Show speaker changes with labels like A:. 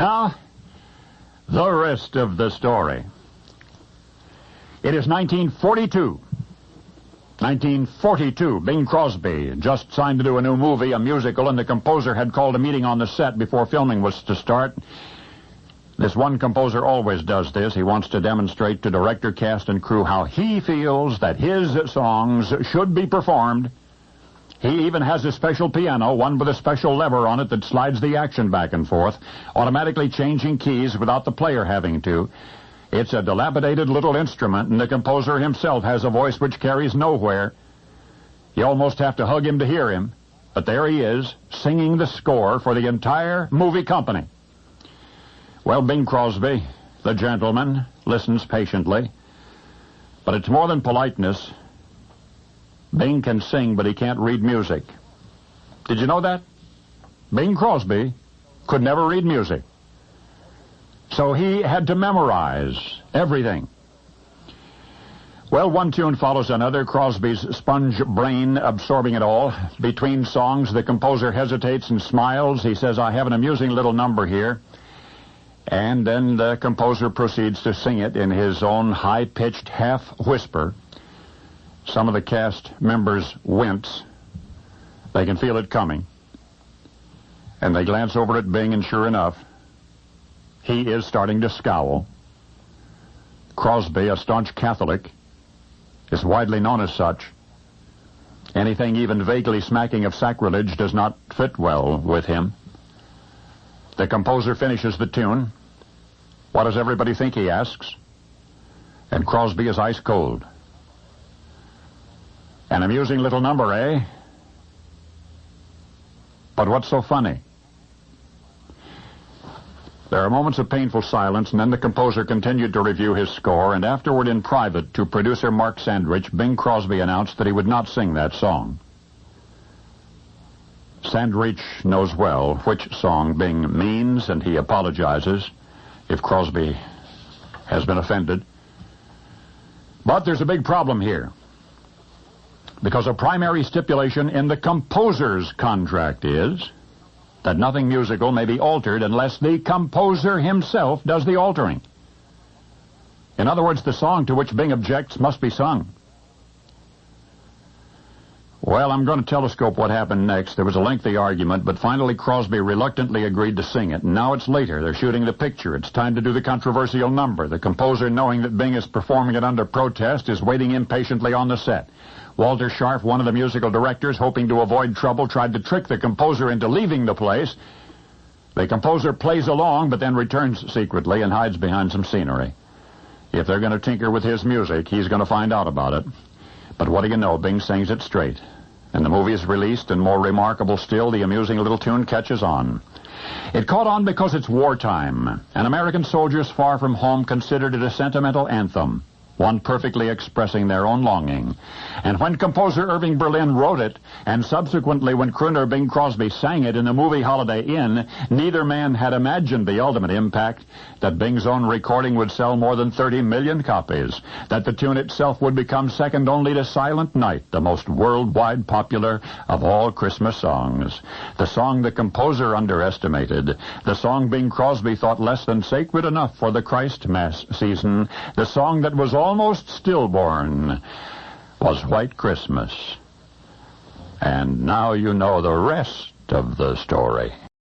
A: Now, the rest of the story. It is 1942. 1942, Bing Crosby just signed to do a new movie, a musical, and the composer had called a meeting on the set before filming was to start. This one composer always does this. He wants to demonstrate to director, cast, and crew how he feels that his songs should be performed. He even has a special piano, one with a special lever on it that slides the action back and forth, automatically changing keys without the player having to. It's a dilapidated little instrument, and the composer himself has a voice which carries nowhere. You almost have to hug him to hear him. But there he is, singing the score for the entire movie company. Well, Bing Crosby, the gentleman, listens patiently. But it's more than politeness. Bing can sing, but he can't read music. Did you know that? Bing Crosby could never read music. So he had to memorize everything. Well, one tune follows another, Crosby's sponge brain absorbing it all. Between songs, the composer hesitates and smiles. He says, I have an amusing little number here. And then the composer proceeds to sing it in his own high-pitched half-whisper. Some of the cast members wince. They can feel it coming. And they glance over at Bing, and sure enough, he is starting to scowl. Crosby, a staunch Catholic, is widely known as such. Anything even vaguely smacking of sacrilege does not fit well with him. The composer finishes the tune. What does everybody think, he asks? And Crosby is ice cold. An amusing little number, eh? But what's so funny? There are moments of painful silence, and then the composer continued to review his score, and afterward in private to producer Mark Sandrich, Bing Crosby announced that he would not sing that song. Sandrich knows well which song Bing means, and he apologizes if Crosby has been offended. But there's a big problem here, because a primary stipulation in the composer's contract is that nothing musical may be altered unless the composer himself does the altering. In other words, the song to which Bing objects must be sung. Well, I'm going to telescope what happened next. There was a lengthy argument, but finally Crosby reluctantly agreed to sing it. And now it's later. They're shooting the picture. It's time to do the controversial number. The composer, knowing that Bing is performing it under protest, is waiting impatiently on the set. Walter Scharf, one of the musical directors, hoping to avoid trouble, tried to trick the composer into leaving the place. The composer plays along, but then returns secretly and hides behind some scenery. If they're going to tinker with his music, he's going to find out about it. But what do you know, Bing sings it straight. And the movie is released, and more remarkable still, the amusing little tune catches on. It caught on because it's wartime, and American soldiers far from home considered it a sentimental anthem, one perfectly expressing their own longing. And when composer Irving Berlin wrote it, and subsequently when crooner Bing Crosby sang it in the movie Holiday Inn, neither man had imagined the ultimate impact, that Bing's own recording would sell more than 30 million copies, that the tune itself would become second only to Silent Night, the most worldwide popular of all Christmas songs. The song the composer underestimated, the song Bing Crosby thought less than sacred enough for the Christ Mass season, the song that was almost stillborn, was White Christmas. And now you know the rest of the story.